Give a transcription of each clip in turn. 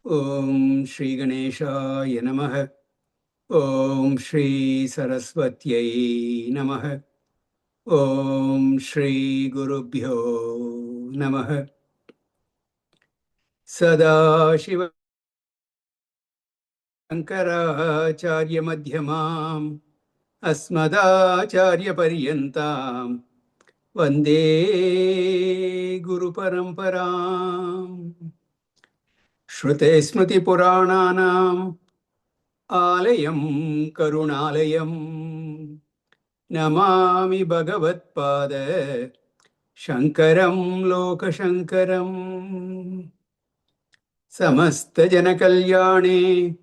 Om Shri Ganeshaya Namaha. Om Shri Saraswatyai Namaha. Om Shri Gurubhyo Namaha. Sada Shiva Shankaracharya Madhyamam Asmadacharya Paryantam Vande Guru Paramparam. Shrute Smriti Purananam Alayam Karunalayam Namami Bhagavad-pada Shankaram Lokashankaram. Samasta Janakalyane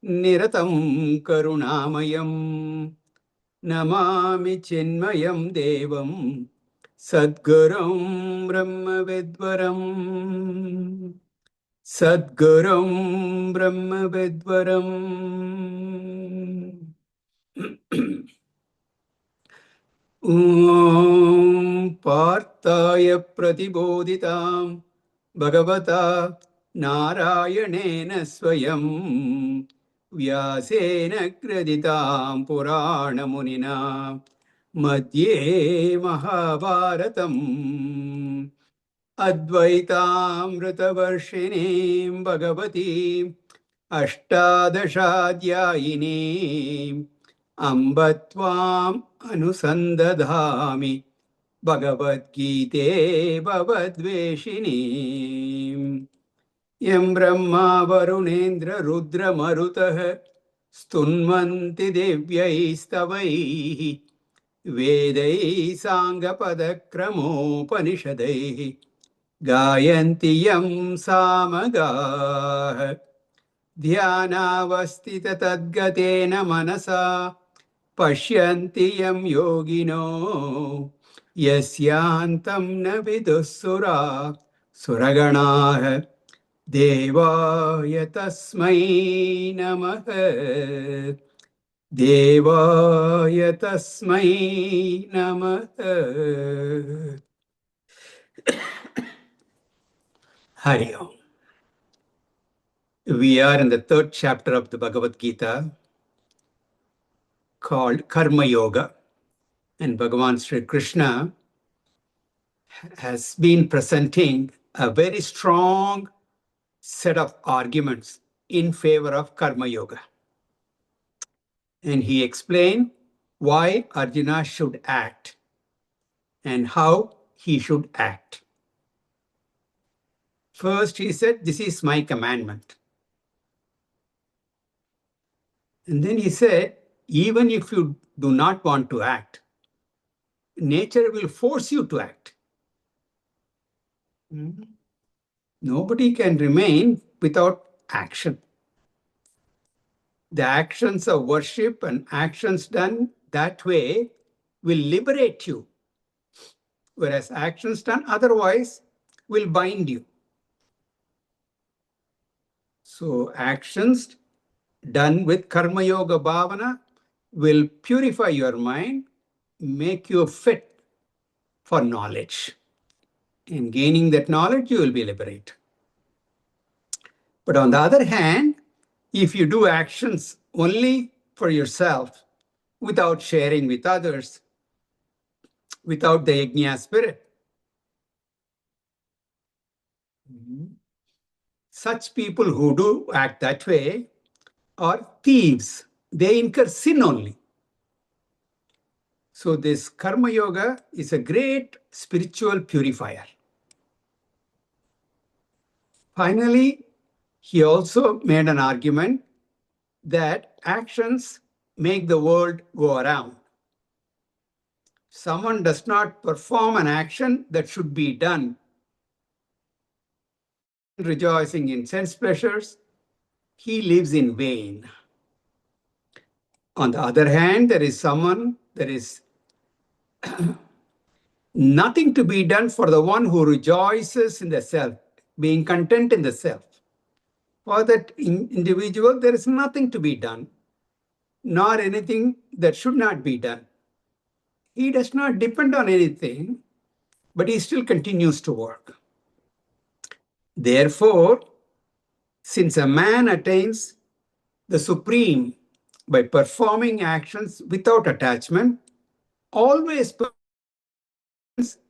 Niratam Karunamayam Namami Chinmayam Devam Sadgurum Brahmavidvaram. Sadgurum Brahmavidvaram. Om Partaya Pratibodhitam Bhagavata Narayanena Swayam Vyasena Kreditam Purana Munina Madhye Mahabharatam Advaitamritavarshiniim Bhagavatim Ashtadashadhyayinim Ambatvam Anusandadhami Bhagavad Gite Bhavadveshinim Yam Brahma Varunendra Rudra Marutah Stunmanti Devyaistavaihi Vedai Sangapadakramopanishadaihi Gayanti Yam Samagah Dhyanavastita Tadgatena Manasa Pashyanti Yam Yogino Yasyantam Navidusura Suraganah Devaya Tasmai Namaha Devaya Tasmai Namaha. Hari Om. We are in the third chapter of the Bhagavad Gita called Karma Yoga. And Bhagavan Sri Krishna has been presenting a very strong set of arguments in favor of Karma Yoga. And he explained why Arjuna should act and how he should act. First, he said, this is my commandment. And then he said, even if you do not want to act, nature will force you to act. Nobody can remain without action. The actions of worship and actions done that way will liberate you, whereas actions done otherwise will bind you. So actions done with Karma Yoga Bhavana will purify your mind, make you fit for knowledge. In gaining that knowledge, you will be liberated. But on the other hand, if you do actions only for yourself, without sharing with others, without the yajna spirit, such people who do act that way are thieves. They incur sin only. So this Karma Yoga is a great spiritual purifier. Finally, he also made an argument that actions make the world go around. Someone does not perform an action that should be done, rejoicing in sense pleasures, he lives in vain. On the other hand, there is nothing to be done for the one who rejoices in the self, being content in the self. For that individual, there is nothing to be done, nor anything that should not be done. He does not depend on anything, but he still continues to work. Therefore, since a man attains the supreme by performing actions without attachment, always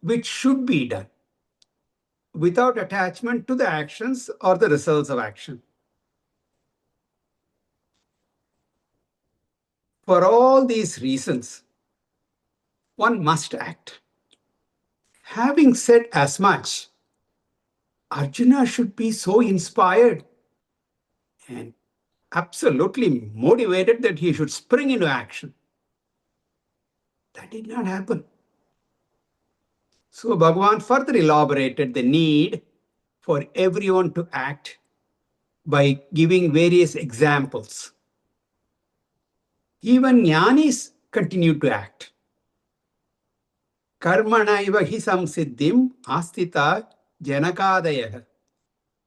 which should be done, without attachment to the actions or the results of action. For all these reasons, one must act. Having said as much, Arjuna should be so inspired and absolutely motivated that he should spring into action. That did not happen. So Bhagavan further elaborated the need for everyone to act by giving various examples. Even jnanis continued to act. Karmana iva hi samsiddhim astita janakadayah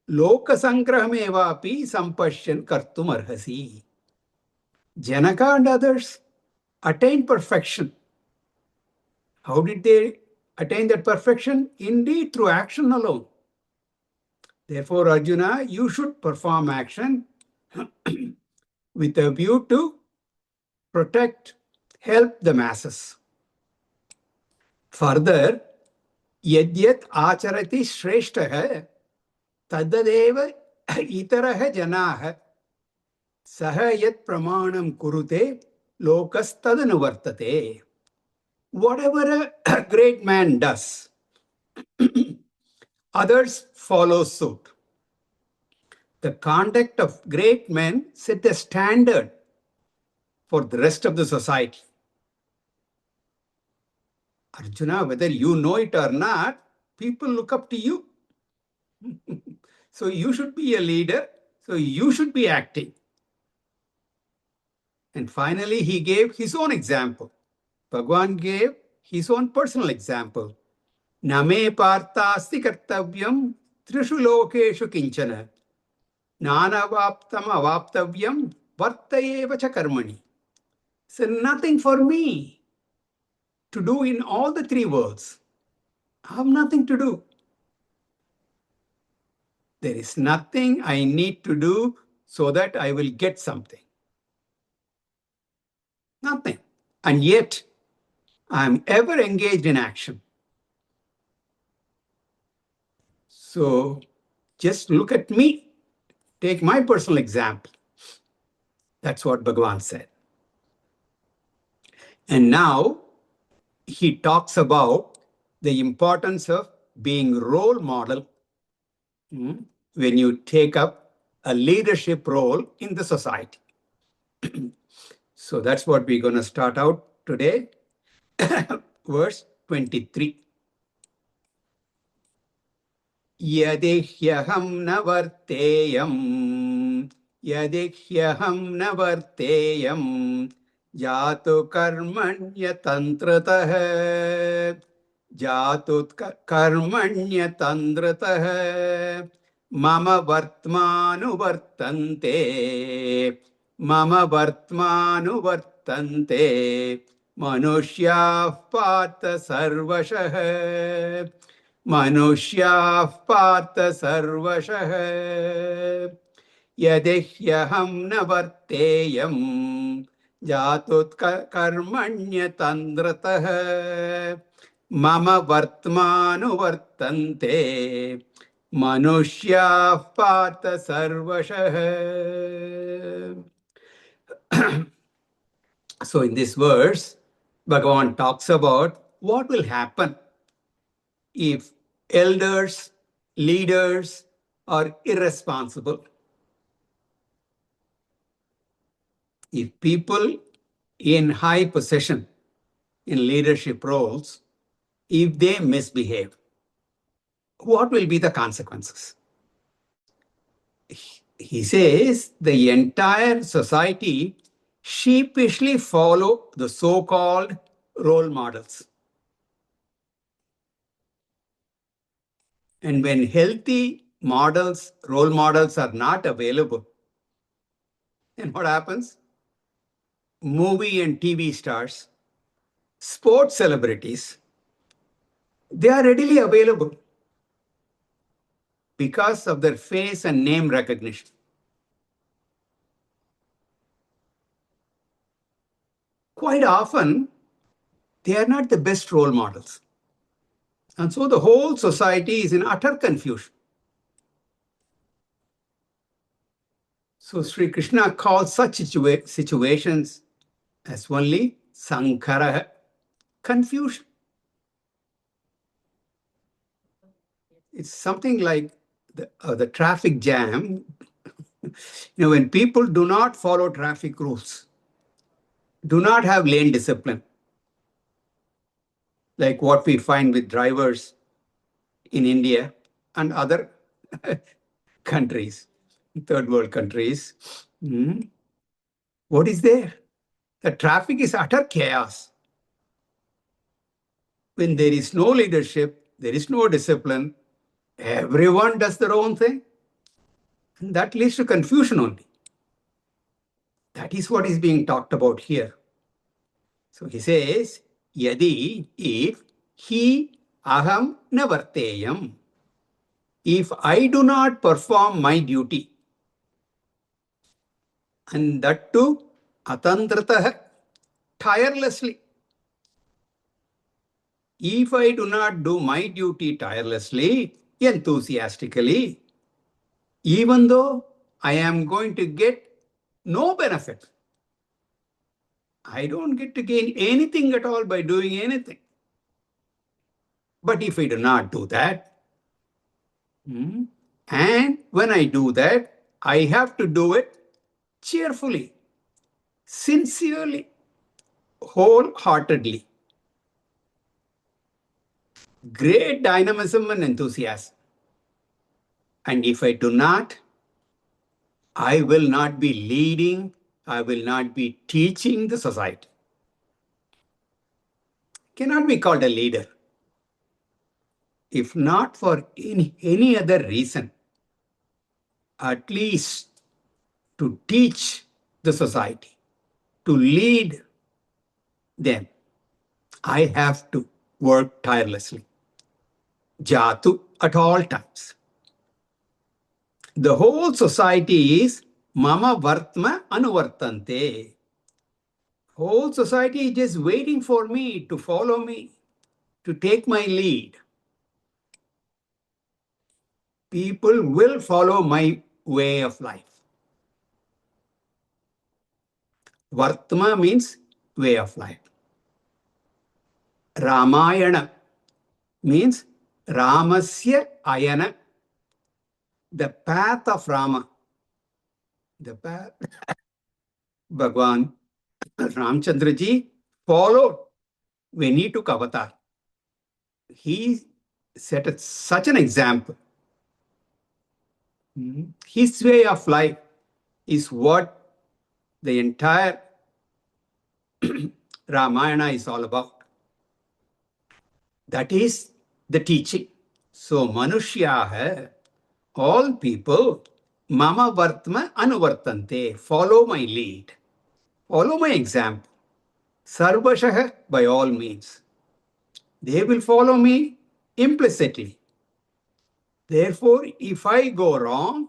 lokasangrahamevapi sampashyan kartum arhasi. Janaka and others attained perfection. How did they attain that perfection? Indeed, through action alone. Therefore, Arjuna, you should perform action with a view to protect, help the masses. Further, yadyat acharati shreshtaha tadadeva itaraha janaha saha yat pramanam kurute lokas tadanuvartate. Whatever a great man does, others follow suit. The conduct of great men set a standard for the rest of the society. Arjuna, whether you know it or not, people look up to you. So you should be a leader, so you should be acting. And finally, he gave his own example. Bhagavan gave his own personal example. Name partasti kartavyam trishu lokeshu kinchana nanavaptam avaptavyam vartayeva cha karmani. So nothing for me to do in all the three worlds. I have nothing to do. There is nothing I need to do so that I will get something. Nothing. And yet, I am ever engaged in action. So just look at me. Take my personal example. That's what Bhagavan said. And now he talks about the importance of being role model when you take up a leadership role in the society. So that's what we're going to start out today. Verse 23. Yadihyaham navarteyam jatu karmanya tantratah mama vartmanuvartante manushyaah partha sarvashah yadehyaham navarteyam jatut karmanya tantratah mama vartmanuvartante manushyaah partha sarvashah. So in this verse, Bhagavan talks about what will happen if elders, leaders are irresponsible. If people in high position, in leadership roles, if they misbehave, what will be the consequences? he says the entire society sheepishly follow the so-called role models. And when healthy models, role models are not available, then what happens? Movie and TV stars, sports celebrities, they are readily available because of their face and name recognition. Quite often, they are not the best role models. And so the whole society is in utter confusion. So Sri Krishna calls such situations as only sankara, confusion. It's something like the traffic jam. When people do not follow traffic rules, do not have lane discipline, like what we find with drivers in India and other countries, third world countries. What is there? The traffic is utter chaos. When there is no leadership, there is no discipline, everyone does their own thing. And that leads to confusion only. That is what is being talked about here. So he says, Yadi, if he aham navarteyam, if I do not perform my duty, and that too atandratah, tirelessly, if I do not do my duty tirelessly, enthusiastically, even though I am going to get no benefit, I don't get to gain anything at all by doing anything. But if I do not do that, and when I do that, I have to do it cheerfully, sincerely, wholeheartedly. Great dynamism and enthusiasm. And if I do not, I will not be leading, I will not be teaching the society. Cannot be called a leader. If not for any other reason, at least to teach the society, to lead them, I have to work tirelessly. Jatu at all times. The whole society is mama vartma anuvartante. Whole society is just waiting for me to follow me, to take my lead. People will follow my way of life. Vartma means way of life. Ramayana means Ramasya Ayana, the path of Rama. The path Bhagwan Ramchandra ji followed when he took avatar. He set such an example. His way of life is what the entire Ramayana is all about. That is the teaching. So, Manushyaha, all people, mama vartma anuvartante, follow my lead, follow my example. Sarvashah, by all means. They will follow me implicitly. Therefore, if I go wrong,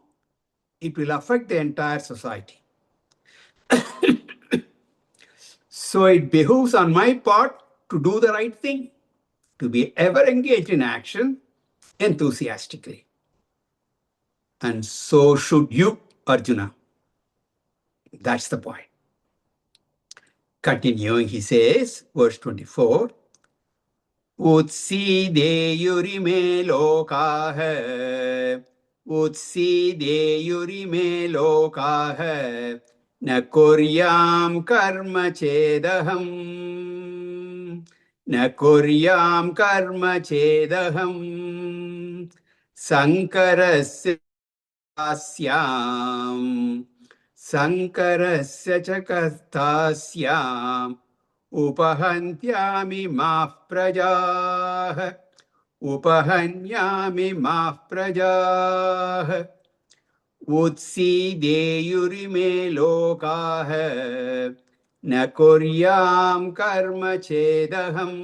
it will affect the entire society. So it behooves on my part to do the right thing, to be ever engaged in action enthusiastically. And so should you, Arjuna. That's the point. Continuing, he says, verse 24, Utsideyurime lokaha, Utsideyurime lokaha, na kuryam karma chedaham, na kuryam karma chedaham, sankarasya Asyam Sankarasya च कर्तास्याम् उपहन्त्यामि माः प्रजाः उपहन्यामि माः प्रजाः उत्सीदेयुरिमे लोकाः न कुर्याम् कर्म चेदहम्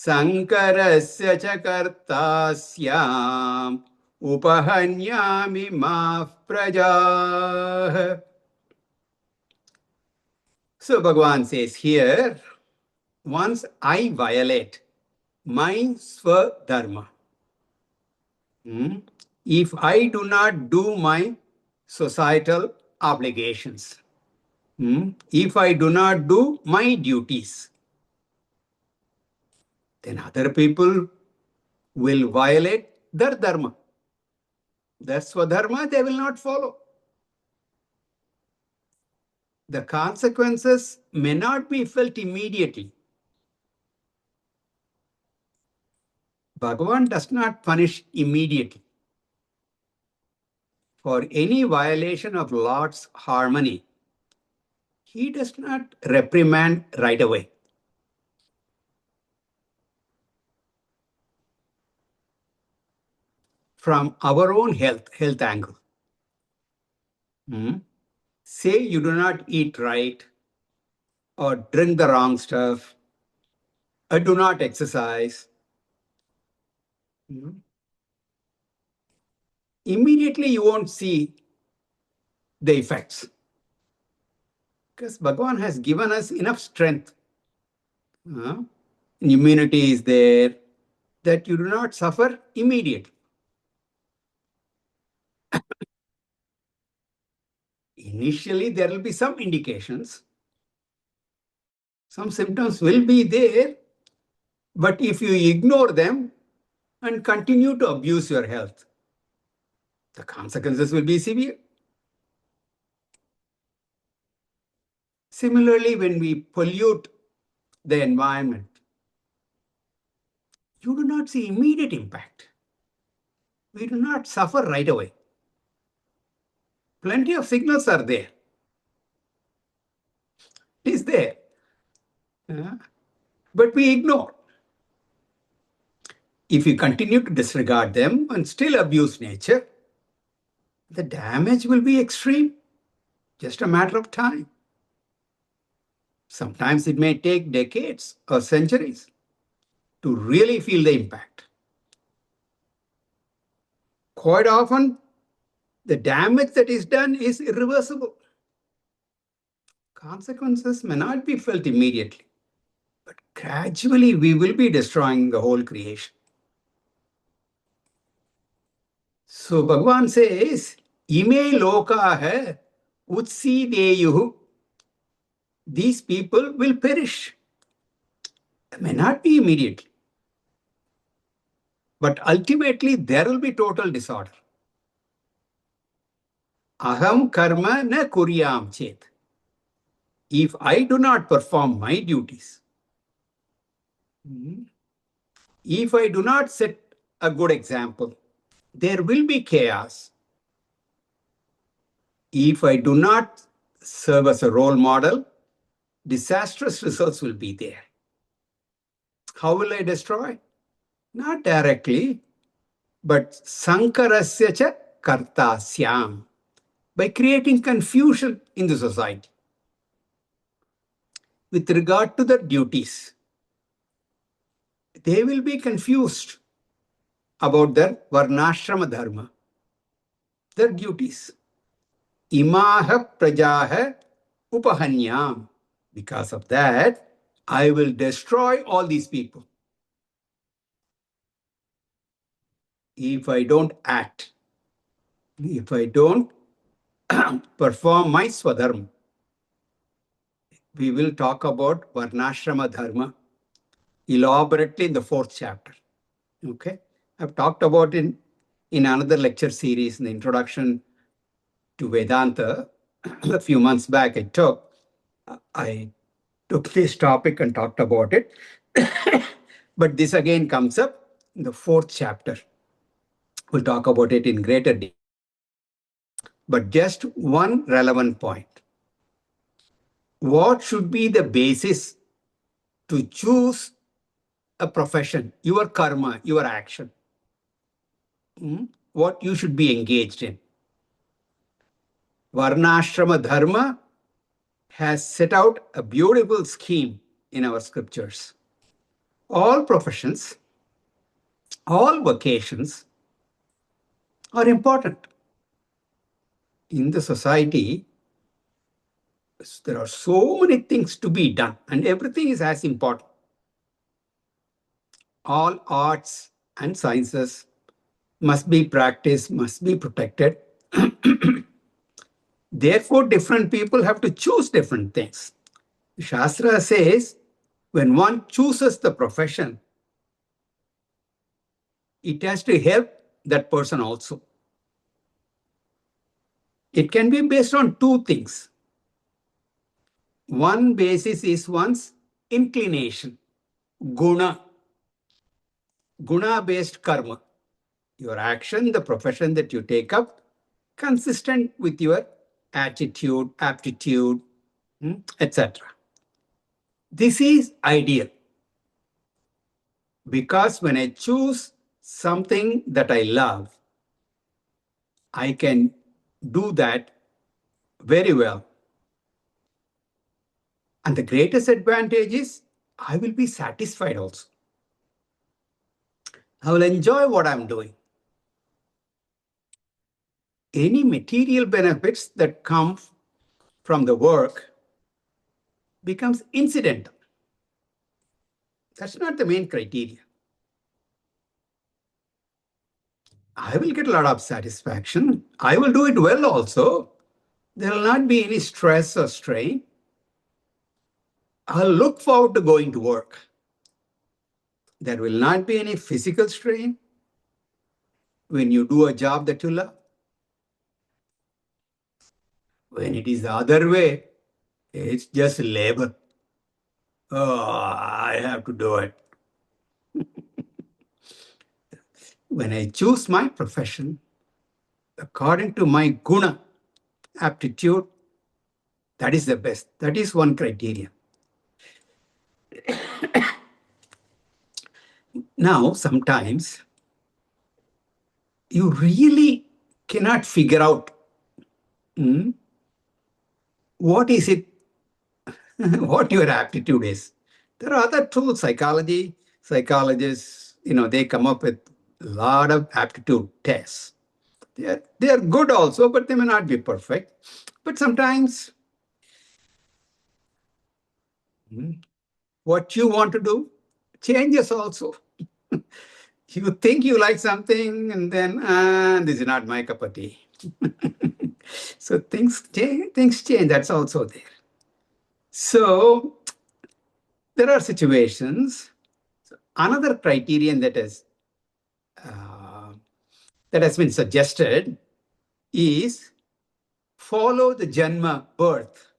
संकरस्य च कर्तास्याम् उपहन्यामि माः प्रजाः. So Bhagavan says here, once I violate my swadharma, if I do not do my societal obligations, if I do not do my duties, then other people will violate their dharma. Their swadharma they will not follow. The consequences may not be felt immediately. Bhagavan does not punish immediately. For any violation of Lord's harmony, he does not reprimand right away. From our own health angle. Say you do not eat right, or drink the wrong stuff, or do not exercise. Immediately you won't see the effects. Because Bhagavan has given us enough strength. Immunity is there, that you do not suffer immediately. Initially, there will be some indications. Some symptoms will be there, but if you ignore them and continue to abuse your health, the consequences will be severe. Similarly, when we pollute the environment, you do not see immediate impact. We do not suffer right away. Plenty of signals are there. It is there. But we ignore. If you continue to disregard them and still abuse nature, the damage will be extreme. Just a matter of time. Sometimes it may take decades or centuries to really feel the impact. Quite often, the damage that is done is irreversible. Consequences may not be felt immediately, but gradually we will be destroying the whole creation. So Bhagavan says, Ime lokaha utsideyuhu. These people will perish. It may not be immediately. But ultimately, there will be total disorder. Aham karma na kuryam chet. If I do not perform my duties, if I do not set a good example, there will be chaos. If I do not serve as a role model, disastrous results will be there. How will I destroy? Not directly, but sankarasya cha kartasyam, by creating confusion in the society with regard to their duties. They will be confused about their varnashrama dharma, their duties. Imaha prajaha upahanyam. Because of that, I will destroy all these people. If I don't act, if I don't perform my swadharma, we will talk about varnashrama dharma elaborately in the 4th chapter. Okay? I've talked about it in another lecture series in the introduction to Vedanta. A few months back I took this topic and talked about it. But this again comes up in the 4th chapter. We'll talk about it in greater detail. But just one relevant point. What should be the basis to choose a profession, your karma, your action? What you should be engaged in? Varnashrama Dharma has set out a beautiful scheme in our scriptures. All professions, all vocations are important. In the society, there are so many things to be done, and everything is as important. All arts and sciences must be practiced, must be protected. Therefore, different people have to choose different things. Shastra says when one chooses the profession, it has to help that person also. It can be based on two things. One basis is one's inclination, guna, guna-based karma. Your action, the profession that you take up, consistent with your attitude, aptitude, etc. This is ideal because when I choose something that I love, I can do that very well. And the greatest advantage is I will be satisfied also. I will enjoy what I'm doing. Any material benefits that come from the work becomes incidental. That's not the main criteria. I will get a lot of satisfaction. I will do it well also. There will not be any stress or strain. I'll look forward to going to work. There will not be any physical strain when you do a job that you love. When it is the other way, it's just labor. Oh, I have to do it. When I choose my profession, according to my guna, aptitude, that is the best. That is one criteria. Now, sometimes you really cannot figure out what is it, what your aptitude is. There are other tools, psychologists, they come up with a lot of aptitude tests. They are good also, but they may not be perfect. But sometimes what you want to do changes also. You think you like something and then, this is not my cup of tea. So things change. That's also there. So there are situations. Another criterion that has been suggested is follow the Janma birth.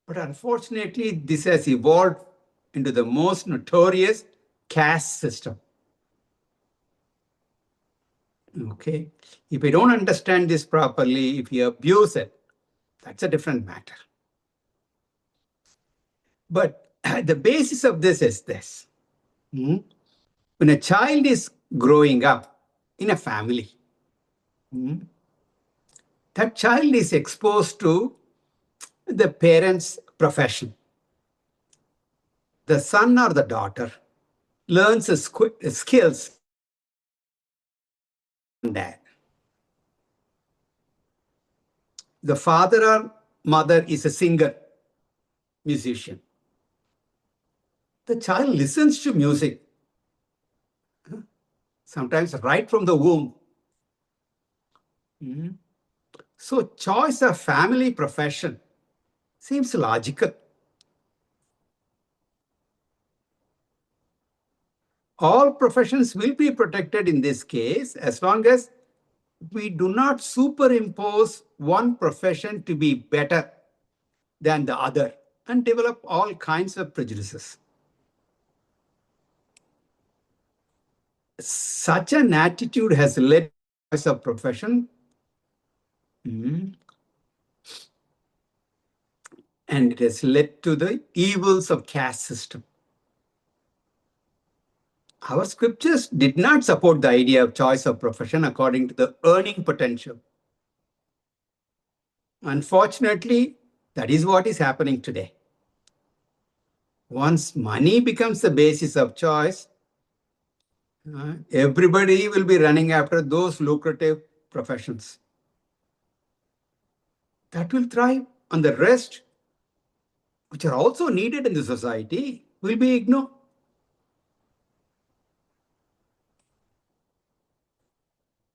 But unfortunately, this has evolved into the most notorious caste system. Okay? If you don't understand this properly, if you abuse it, that's a different matter. But the basis of this is this. When a child is growing up in a family, that child is exposed to the parent's profession. The son or the daughter learns skills from dad. The father or mother is a singer, musician. The child listens to music, sometimes right from the womb. So choice of family profession seems logical. All professions will be protected in this case as long as we do not superimpose one profession to be better than the other and develop all kinds of prejudices. Such an attitude has led to choice of profession, and it has led to the evils of caste system. Our scriptures did not support the idea of choice of profession according to the earning potential. Unfortunately, that is what is happening today. Once money becomes the basis of choice, everybody will be running after those lucrative professions. That will thrive, and the rest, which are also needed in the society, will be ignored.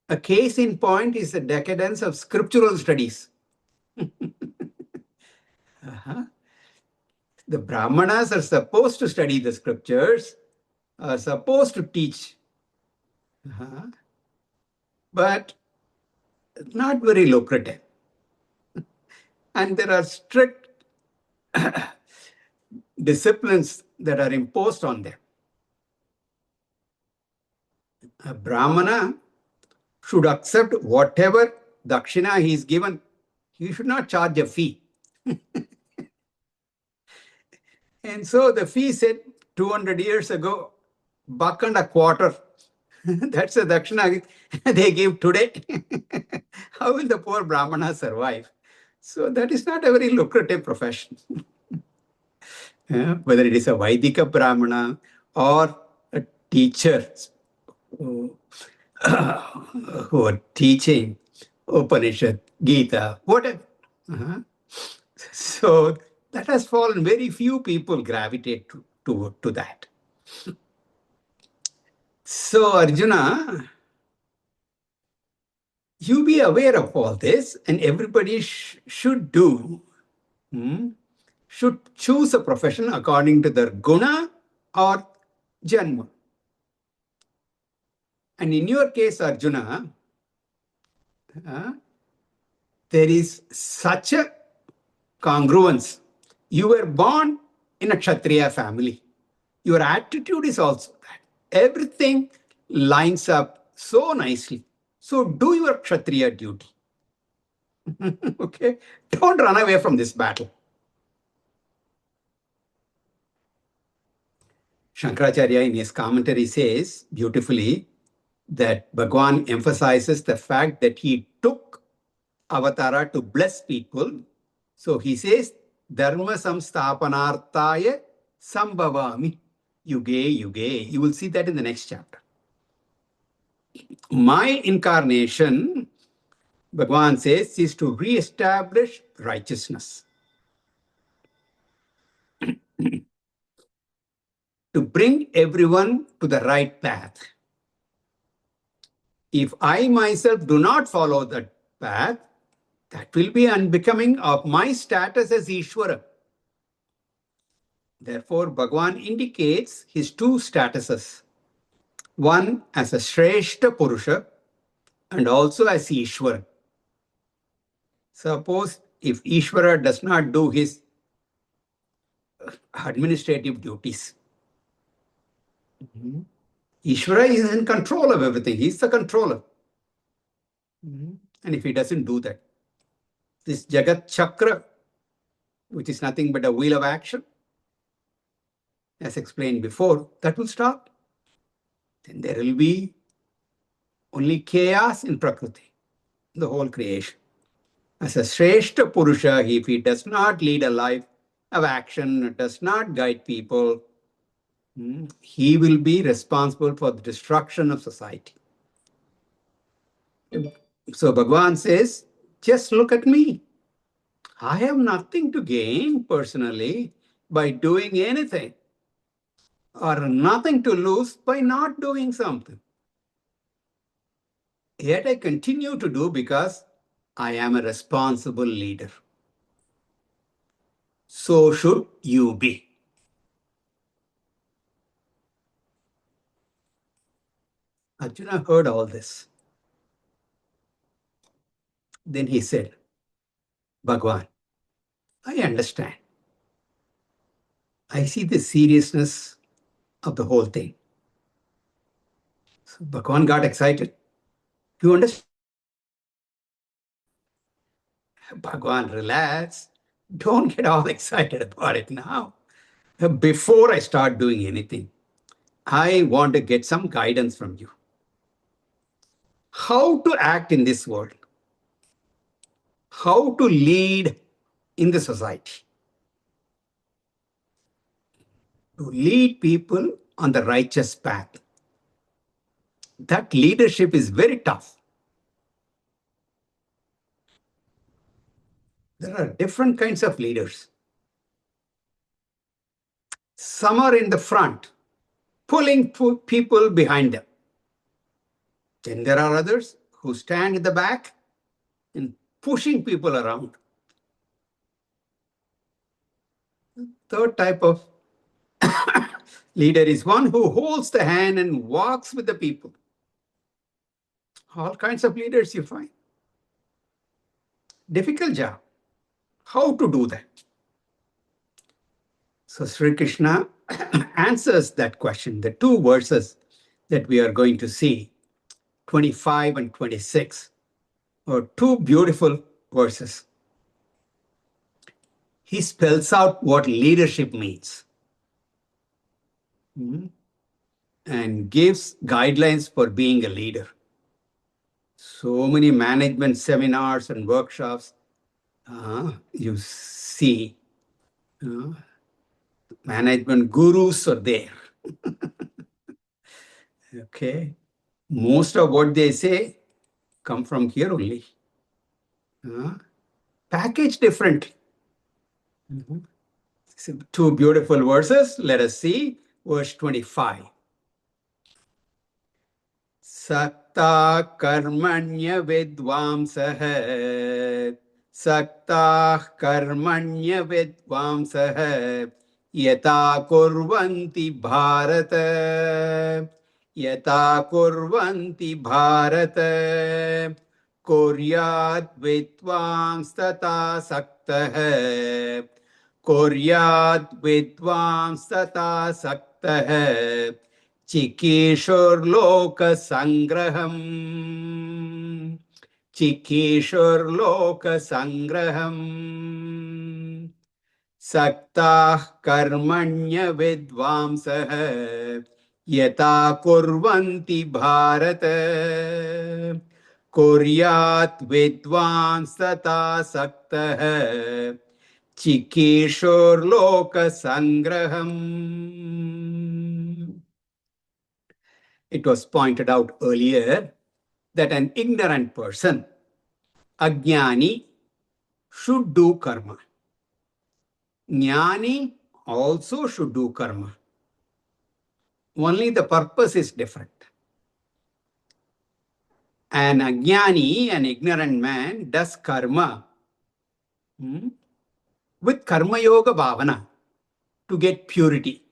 A case in point is the decadence of scriptural studies. The Brahmanas are supposed to study the scriptures, are supposed to teach, but not very lucrative. And there are strict disciplines that are imposed on them. A Brahmana should accept whatever dakshina he is given. He should not charge a fee. And so the fee said 200 years ago, buck and a quarter. That's the dakshina they give today. How will the poor Brahmana survive? So that is not a very lucrative profession. Whether it is a Vaidika Brahmana or a teacher who are teaching Upanishad, Gita, whatever. So that has fallen. Very few people gravitate to that. So Arjuna, you be aware of all this, and everybody should should choose a profession according to their guna or janma. And in your case, Arjuna, there is such a congruence. You were born in a Kshatriya family. Your attitude is also that. Everything lines up so nicely. So do your Kshatriya duty. Okay? Don't run away from this battle. Shankaracharya in his commentary says beautifully that Bhagwan emphasizes the fact that he took avatara to bless people. So he says, Dharma samsthapanarthaya sambhavami yuge yuge. You will see that in the next chapter. My incarnation, Bhagwan says, is to re-establish righteousness. To bring everyone to the right path. If I myself do not follow that path, that will be unbecoming of my status as Ishvara. Therefore, Bhagwan indicates his two statuses. One as a Shreshta Purusha and also as Ishvara. Suppose if Ishvara does not do his administrative duties. Ishvara is in control of everything. He's the controller. And if he doesn't do that, this Jagat Chakra, which is nothing but a wheel of action, as explained before, that will stop. Then there will be only chaos in Prakriti, the whole creation. As a Shreshta Purusha, if he does not lead a life of action, does not guide people, he will be responsible for the destruction of society. So Bhagwan says, just look at me. I have nothing to gain personally by doing anything, or nothing to lose by not doing something. Yet I continue to do because I am a responsible leader. So should you be. Arjuna heard all this. Then he said, Bhagwan, I understand. I see the seriousness of the whole thing. So Bhagavan got excited. You understand? Bhagavan, relax. Don't get all excited about it now. Before I start doing anything, I want to get some guidance from you. How to act in this world, how to lead in the society, to lead people on the righteous path. That leadership is very tough. There are different kinds of leaders. Some are in the front, pulling people behind them. Then there are others who stand in the back and pushing people around. Third type of leader is one who holds the hand and walks with the people. All kinds of leaders you find. Difficult job. How to do that? So Sri Krishna answers that question. The two verses that we are going to see, 25 and 26, are two beautiful verses. He spells out what leadership means and gives guidelines for being a leader. So many management seminars and workshops, you see, management gurus are there. Okay. Most of what they say come from here only. Packaged differently. So two beautiful verses. Let us see. Verse 25. Sakta karmanya vidvamsah. Sakta karmanya vidvamsah. Yata kurvanti bharata. Yata kurvanti bharata. Kuryat vidvams tata saktah. Kuryat vidvams tata saktah. Chikishurloka sangraham. Chikishurloka sangraham. Saktah karmanya vidvamsah. Yata kurvanti bharata. Kuryat vidvams tata saktah. Chikishurloka sangraham. It was pointed out earlier that an ignorant person, ajnani, should do karma. Jnani also should do karma. Only the purpose is different. An ajnani, an ignorant man, does karma with karma yoga bhavana to get purity.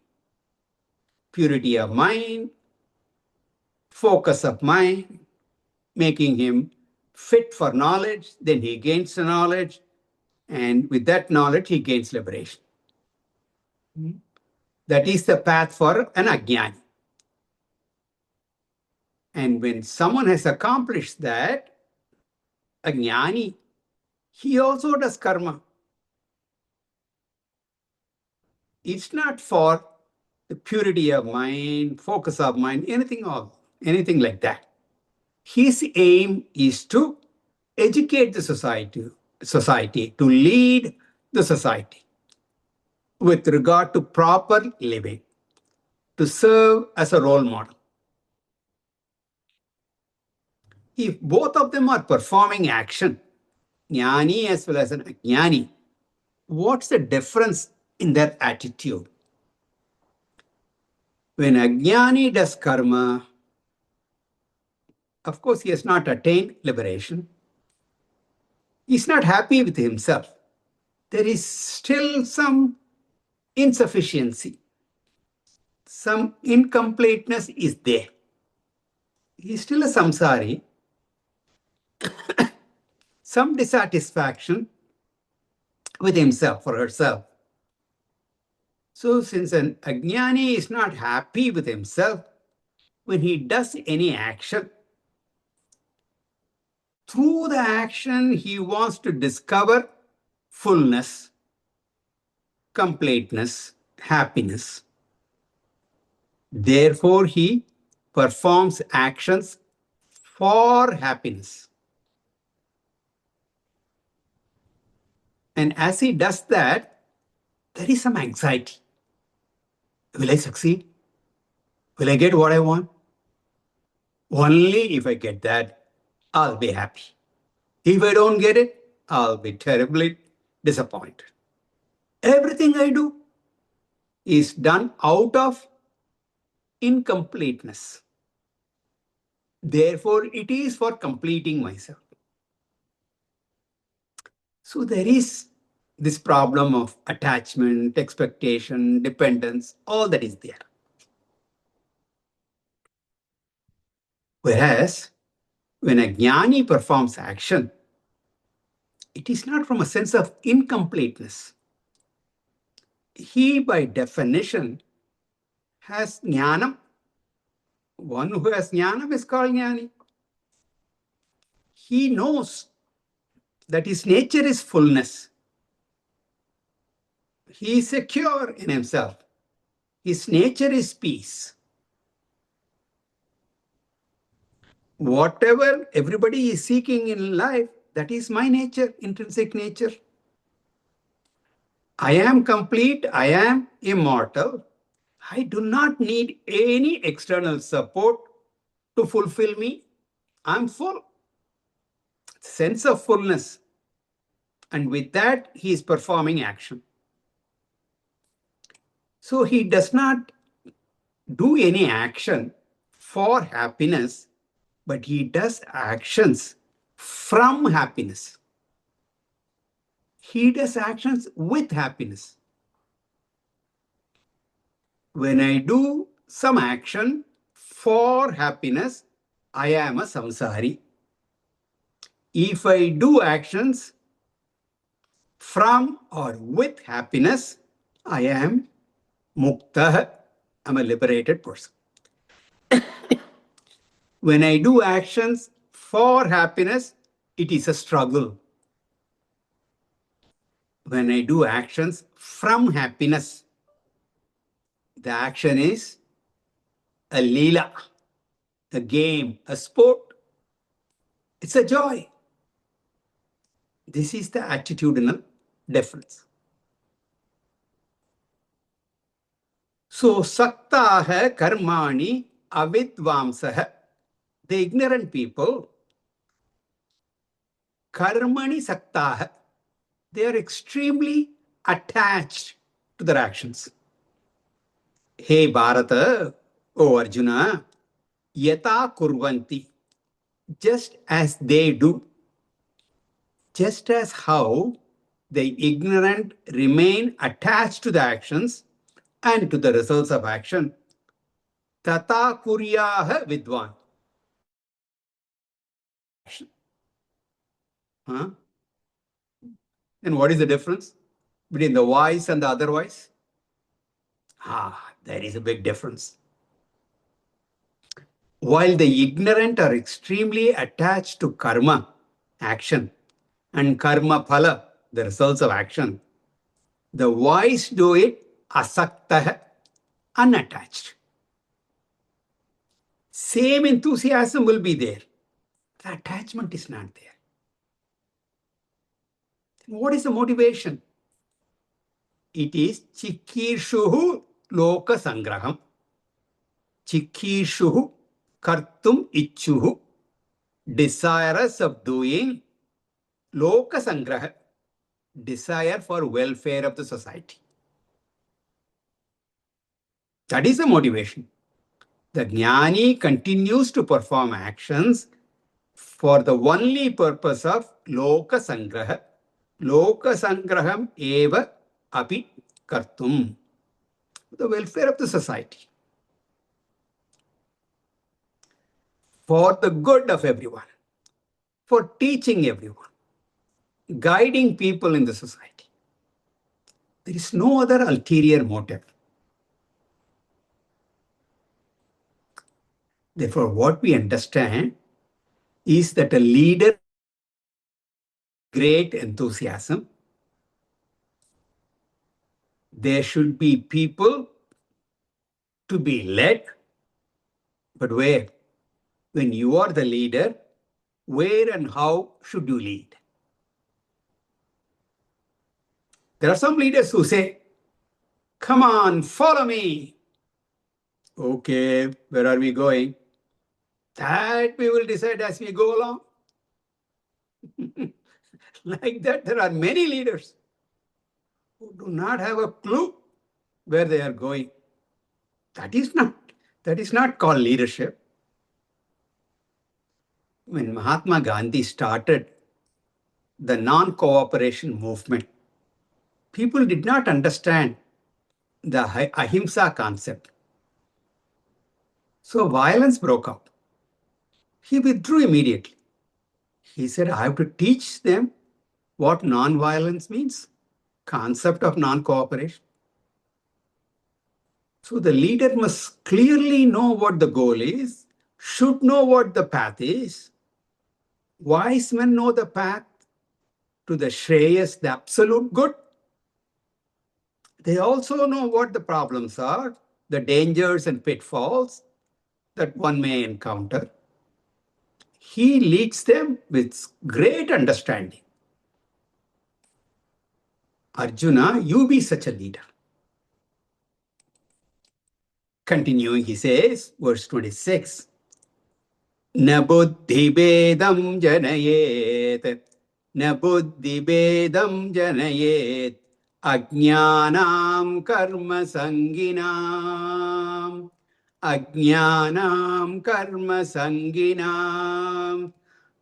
Purity of mind, focus of mind, making him fit for knowledge. Then he gains the knowledge, and with that knowledge, he gains liberation. That is the path for an ajnani. And when someone has accomplished that, a jnani, he also does karma. It's not for the purity of mind, focus of mind, anything like that. His aim is to educate the society, to lead the society with regard to proper living, to serve as a role model. If both of them are performing action, jnani as well as an ajnani, what's the difference in their attitude? When ajnani does karma, of course, he has not attained liberation. He's not happy with himself. There is still some insufficiency. Some incompleteness is there. He's still a samsari. Some dissatisfaction with himself or herself. So since an ajnani is not happy with himself, when he does any action, through the action, he wants to discover fullness, completeness, happiness. Therefore, he performs actions for happiness. And as he does that, there is some anxiety. Will I succeed? Will I get what I want? Only if I get that, I'll be happy. If I don't get it, I'll be terribly disappointed. Everything I do is done out of incompleteness. Therefore, it is for completing myself. So there is this problem of attachment, expectation, dependence, all that is there. Whereas, when a jnani performs action, it is not from a sense of incompleteness. He, by definition, has jnanam. One who has jnanam is called jnani. He knows that his nature is fullness. He is secure in himself. His nature is peace. Whatever everybody is seeking in life, that is my nature, intrinsic nature. I am complete, I am immortal. I do not need any external support to fulfill me. I'm full. Sense of fullness. And with that, he is performing action. So he does not do any action for happiness, but he does actions from happiness. He does actions with happiness. When I do some action for happiness, I am a samsari. If I do actions from or with happiness, I am mukta. I'm a liberated person. When I do actions for happiness, it is a struggle. When I do actions from happiness, the action is a leela, a game, a sport. It's a joy. This is the attitudinal difference. So, saktaha karmani avidvamsaha. The ignorant people, karmani saktaha, they are extremely attached to their actions. Hey Bharata, O Arjuna, yata kurvanti, just as they do, just as how the ignorant remain attached to the actions and to the results of action, tata kuryaha vidwan. Huh? And what is the difference between the wise and the otherwise? There is a big difference. While the ignorant are extremely attached to karma, action, and karma phala, the results of action, the wise do it asaktah, unattached. Same enthusiasm will be there. The attachment is not there. What is the motivation? It is chikishuhu loka sangraham. Chikishuhu kartum ichuhu. Desirous of doing loka sangraha. Desire for welfare of the society. That is the motivation. The jnani continues to perform actions for the only purpose of loka sangraha. Loka sangraham eva api kartum. The welfare of the society. For the good of everyone. For teaching everyone. Guiding people in the society. There is no other ulterior motive. Therefore, what we understand is that a leader, great enthusiasm, there should be people to be led, but where? When you are the leader, where and how should you lead? There are some leaders who say, come on, follow me. Okay, where are we going? That we will decide as we go along. Like that, there are many leaders who do not have a clue where they are going. That is not called leadership. When Mahatma Gandhi started the non-cooperation movement, people did not understand the ahimsa concept. So violence broke out. He withdrew immediately. He said, I have to teach them what non-violence means, concept of non-cooperation. So the leader must clearly know what the goal is, should know what the path is. Wise men know the path to the Shreyas, the absolute good. They also know what the problems are, the dangers and pitfalls that one may encounter. He leads them with great understanding. Arjuna, you be such a leader. Continuing, he says, verse 26, Na buddhi bedam janayet, na buddhi bedam janayet, ajnanam karma sanginam, ajnanam karma sanginam,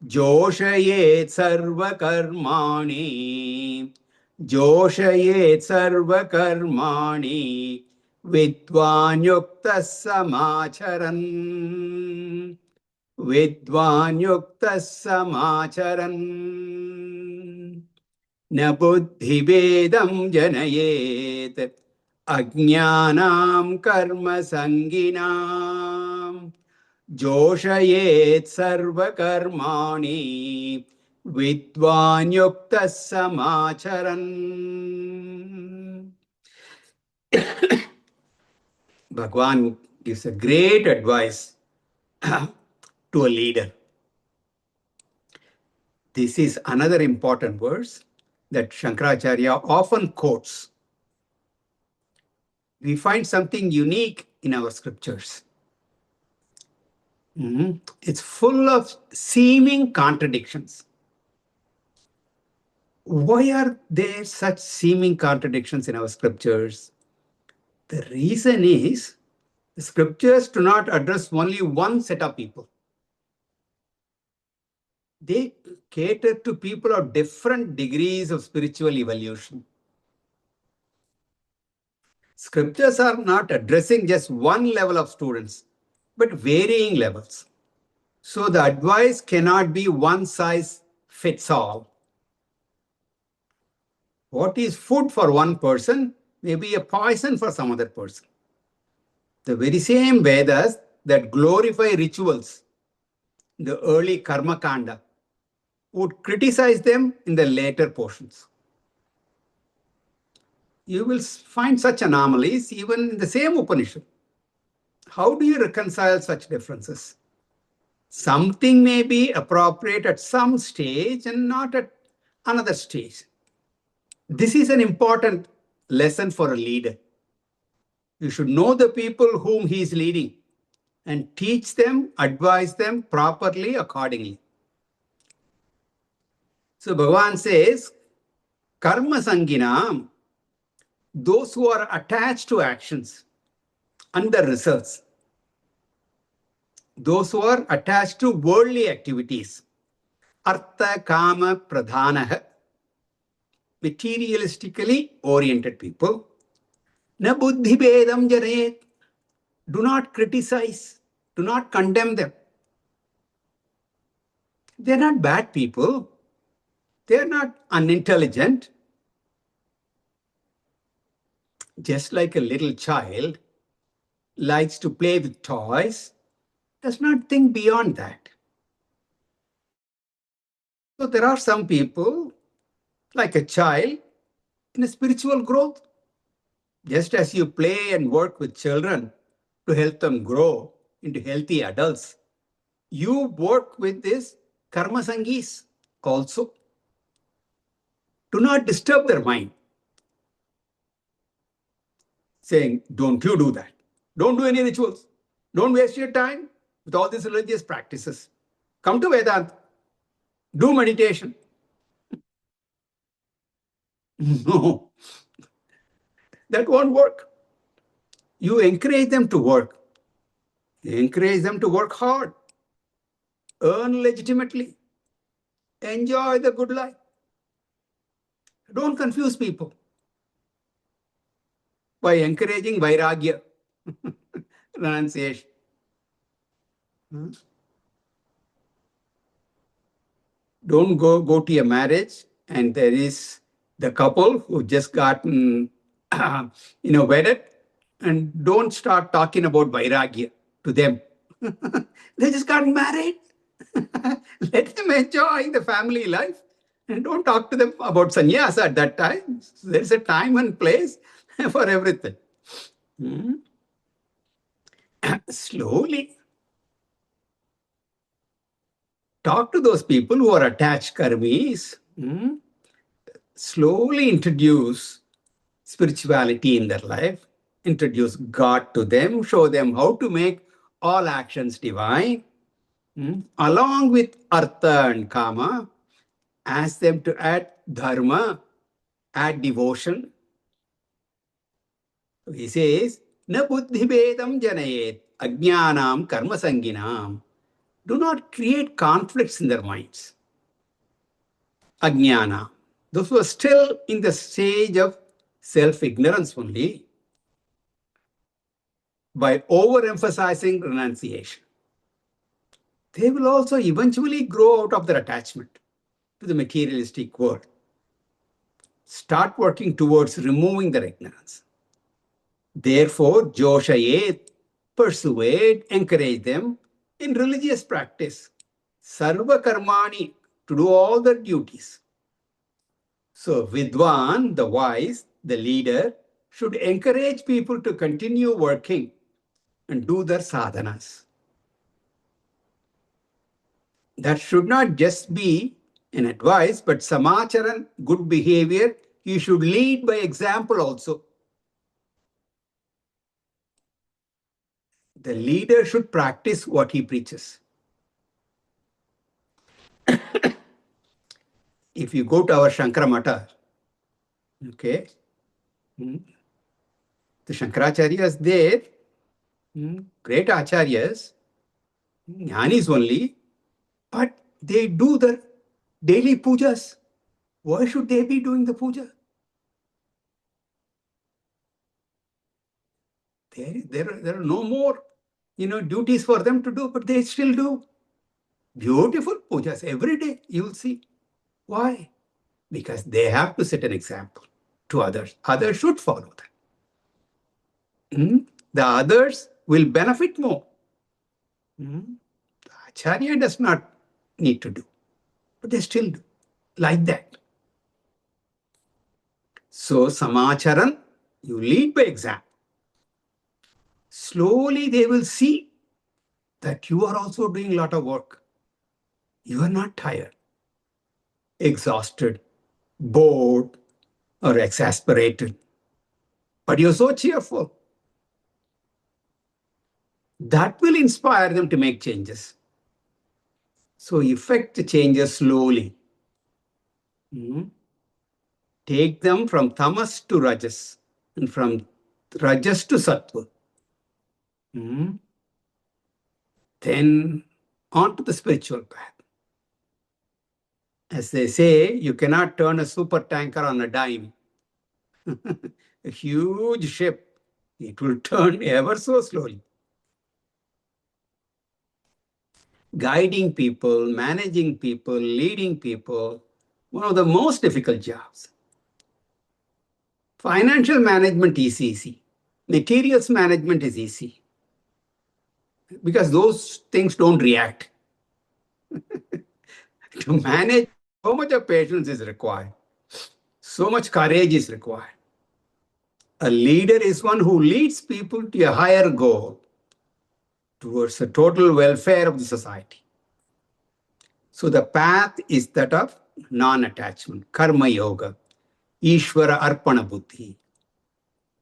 joshayet sarva karmani, joshayet sarva karmani, vidvan yukta samacharan. Vidvan yukta samacharan. Na buddhi vedam janayet. Ajnanam karma sanginam. Joshayet sarva karmani. Vidvan yukta samacharan. Bhagwan gives a great advice to a leader. This is another important verse that Shankaracharya often quotes. We find something unique in our scriptures. It's full of seeming contradictions. Why are there such seeming contradictions in our scriptures? The reason is the scriptures do not address only one set of people. They cater to people of different degrees of spiritual evolution. Scriptures are not addressing just one level of students, but varying levels. So the advice cannot be one size fits all. What is food for one person may be a poison for some other person. The very same Vedas that glorify rituals, the early Karma Kanda, would criticize them in the later portions. You will find such anomalies even in the same Upanishad. How do you reconcile such differences? Something may be appropriate at some stage and not at another stage. This is an important lesson for a leader. You should know the people whom he is leading and teach them, advise them properly accordingly. So Bhagavan says, karma sanginam, those who are attached to actions and the results, those who are attached to worldly activities, artha kama pradhanah, materialistically oriented people, na buddhi bedam janayet, do not criticize, do not condemn them. They're not bad people. They're not unintelligent. Just like a little child likes to play with toys does not think beyond that. So there are some people, like a child, in a spiritual growth. Just as you play and work with children to help them grow into healthy adults, you work with this karma sangis also. Do not disturb their mind, saying, don't you do that. Don't do any rituals. Don't waste your time with all these religious practices. Come to Vedanta. Do meditation. No, that won't work. You encourage them to work. You encourage them to work hard, earn legitimately, enjoy the good life. Don't confuse people by encouraging vairagya, renunciation. Don't go to a marriage and there is the couple who just gotten wedded, and don't start talking about vairagya to them. They just got married. Let them enjoy the family life and don't talk to them about sannyasa at that time. There's a time and place for everything. Slowly talk to those people who are attached karmis. Slowly introduce spirituality in their life, introduce God to them, show them how to make all actions divine, along with artha and kama, ask them to add dharma, add devotion. He says, na buddhi bedam janayet ajnanam karma sanginam. Do not create conflicts in their minds. Ajnana. Those who are still in the stage of self-ignorance only, by overemphasizing renunciation, they will also eventually grow out of their attachment to the materialistic world. Start working towards removing their ignorance. Therefore, joshayet, persuade, encourage them in religious practice. Sarva karmani, to do all their duties. So, Vidwan, the wise, the leader, should encourage people to continue working and do their sadhanas. That should not just be an advice, but samacharan, good behavior. You should lead by example also. The leader should practice what he preaches. If you go to our Shankara Mata, okay, the Shankaracharyas there, great acharyas, jnanis only, but they do their daily pujas. Why should they be doing the puja? There are no more, duties for them to do, but they still do. Beautiful pujas every day, you will see. Why? Because they have to set an example to others. Others should follow that. The others will benefit more. The Acharya does not need to do, but they still do. Like that. So, samacharan, you lead by example. Slowly they will see that you are also doing a lot of work. You are not tired, exhausted, bored, or exasperated, but you're so cheerful. That will inspire them to make changes. So effect the changes slowly. Take them from tamas to rajas and from rajas to sattva. Then on to the spiritual path. As they say, you cannot turn a super tanker on a dime. A huge ship, it will turn ever so slowly. Guiding people, managing people, leading people, one of the most difficult jobs. Financial management is easy. Materials management is easy. because those things don't react. To manage, so much of patience is required. So much courage is required. A leader is one who leads people to a higher goal, towards the total welfare of the society. So the path is that of non-attachment, karma yoga, Ishvara arpana buddhi.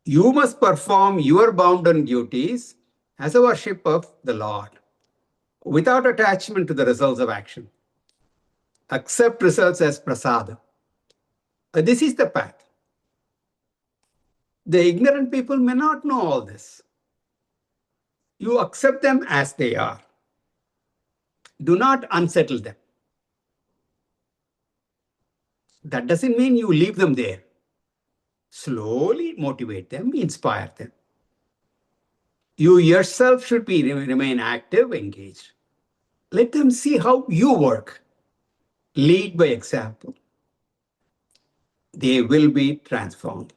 You must perform your bounden duties as a worship of the Lord, without attachment to the results of action. Accept results as prasada. This is the path. The ignorant people may not know all this. You accept them as they are. Do not unsettle them. That doesn't mean you leave them there. Slowly motivate them, inspire them. You yourself should remain active, engaged. Let them see how you work. Lead by example. They will be transformed.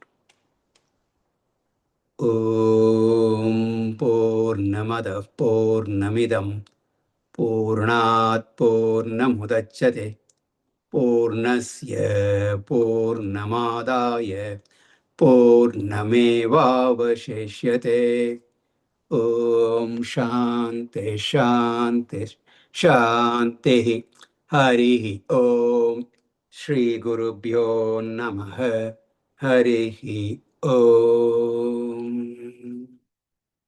Om Purnamada Purnamidam Purnat Purnamudachyate Purnasya Purnamadaya Purnamevavashishyate. Om Shanti Shanti Shanti. Hari Om. Shri Guru Bhyo Namaha. Hari Om.